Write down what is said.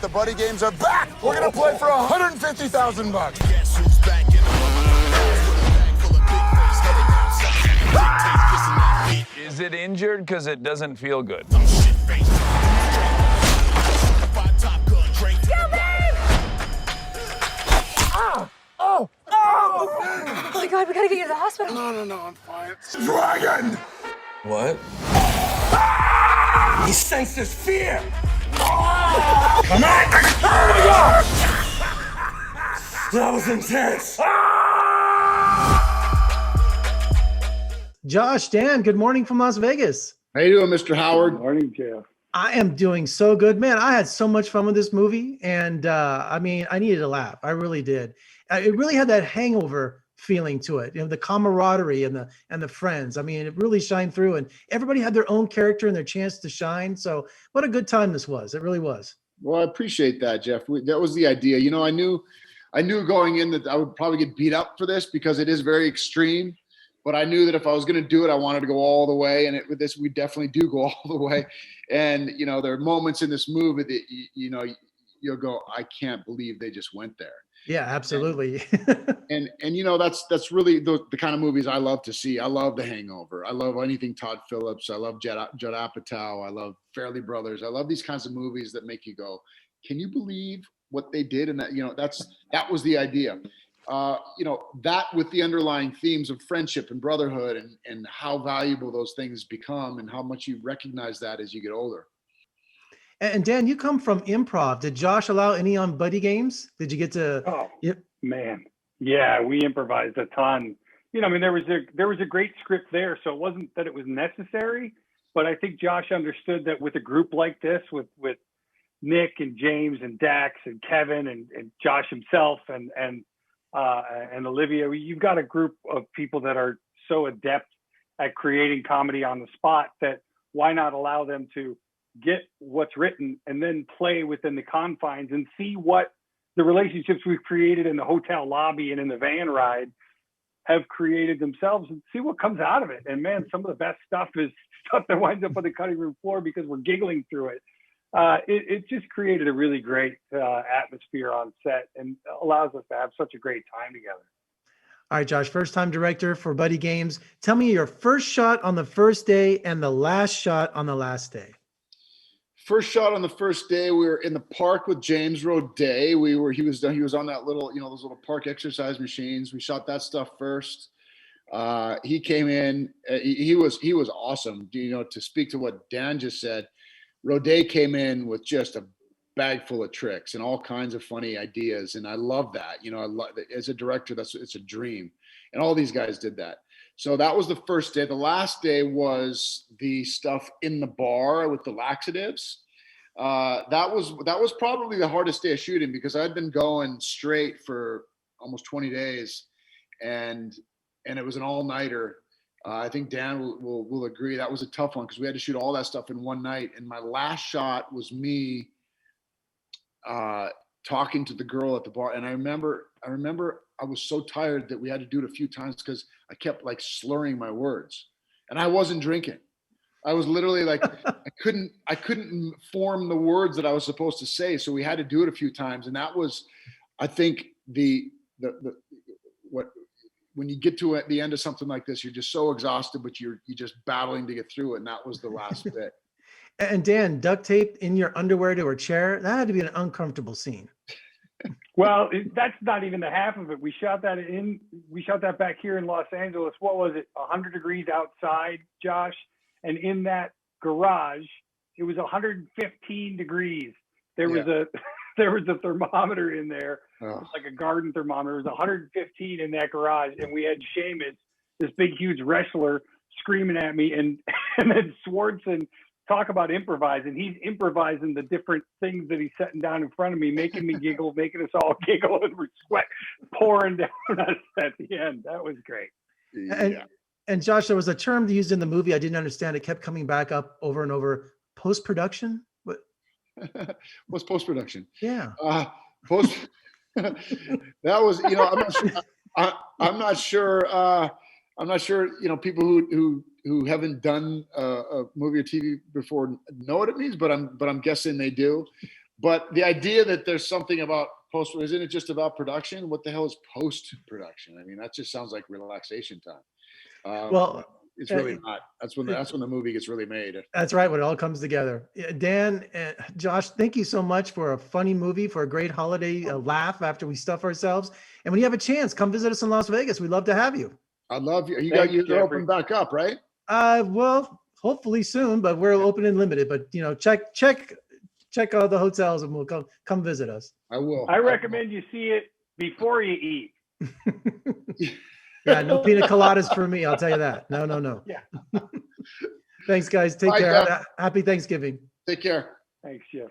The buddy games are back. We're gonna play for $150,000. Guess who's back in the bag full of big face, headed down south. Dictates kissing that beat. Is it injured? Because it doesn't feel good. I'm shit faced. Five top gun, drink. Oh! Oh my God, we gotta get you to the hospital. No, I'm fine. Dragon! What? He senses fear! Come on! Oh my God! That was intense! Josh, Dan, good morning from Las Vegas. How you doing, Mr. Howard? Morning, Jeff. I am doing so good, man. I had so much fun with this movie, and I needed to laugh. I really did. It really had that hangover feeling to it, the camaraderie and the friends. I mean, it really shined through, and everybody had their own character and their chance to shine. So, what a good time this was. It really was. Well, I appreciate that, Jeff. That was the idea. I knew going in that I would probably get beat up for this because it is very extreme. But I knew that if I was going to do it, I wanted to go all the way. And with this, we definitely do go all the way. And, there are moments in this movie that, you'll go, I can't believe they just went there. Yeah, absolutely. And that's really the kind of movies I love to see. I love The Hangover. I love anything Todd Phillips. I love Judd Apatow. I love Fairley Brothers. I love these kinds of movies that make you go, can you believe what they did? And that was the idea. That with the underlying themes of friendship and brotherhood and how valuable those things become and how much you recognize that as you get older. And Dan, you come from improv. Did Josh allow any on buddy games? Did you get to? Oh, man. Yeah, we improvised a ton. There was a great script there, so it wasn't that it was necessary, but I think Josh understood that with a group like this, with Nick and James and Dax and Kevin and Josh himself and Olivia, you've got a group of people that are so adept at creating comedy on the spot that why not allow them to get what's written and then play within the confines and see what the relationships we've created in the hotel lobby and in the van ride have created themselves and see what comes out of it. And man, some of the best stuff is stuff that winds up on the cutting room floor because we're giggling through it. It just created a really great atmosphere on set and allows us to have such a great time together. All right, Josh, first-time director for Buddy Games. Tell me your first shot on the first day and the last shot on the last day. First shot on the first day, we were in the park with James Roday. He was on that little, those little park exercise machines. We shot that stuff first. He came in. He was awesome. To speak to what Dan just said, Roday came in with just a bag full of tricks and all kinds of funny ideas, and I love that. I love as a director, it's a dream, and all these guys did that. So that was the first day. The last day was the stuff in the bar with the laxatives. That was probably the hardest day of shooting because I'd been going straight for almost 20 days, and it was an all-nighter. I think Dan will agree that was a tough one because we had to shoot all that stuff in one night. And my last shot was me talking to the girl at the bar, and I remember I was so tired that we had to do it a few times because I kept like slurring my words, and I wasn't drinking. I was literally like I couldn't form the words that I was supposed to say, so we had to do it a few times, and that was, I think, when you get to the end of something like this, you're just so exhausted, but you're just battling to get through it, and that was the last bit. And Dan, duct tape in your underwear to a chair, that had to be an uncomfortable scene. Well, that's not even the half of it. We shot that back here in Los Angeles. What was it? 100 degrees outside, Josh. And in that garage, it was 115 degrees. There was a thermometer in there, like a garden thermometer. It was 115 in that garage, and we had Seamus, this big, huge wrestler, screaming at me, and then Swartzen. Talk about improvising. He's improvising the different things that he's setting down in front of me, making me giggle, making us all giggle, and we're sweat pouring down us at the end. That was great. And Josh, there was a term used in the movie I didn't understand. It kept coming back up over and over. Post-production? What? What's post-production? Yeah. That was, I'm not sure, people who haven't done a movie or TV before know what it means, but I'm guessing they do. But the idea that there's something about post, isn't it just about production? What the hell is post production? I mean, that just sounds like relaxation time. Well, it's really not. That's when the movie gets really made. that's right. When it all comes together. Dan and Josh, thank you so much for a funny movie, for a great holiday laugh after we stuff ourselves. And when you have a chance, come visit us in Las Vegas. We'd love to have you. I'd love you. Thanks, You're Jeffrey. open back up, right? Well, hopefully soon, but we're open and limited. But check out the hotels and we'll come visit us. I will. I recommend you see it before you eat. Yeah, no pina coladas for me. I'll tell you that. No. Yeah. Thanks, guys. Take Bye, care. Jeff. Happy Thanksgiving. Take care. Thanks, Jeff.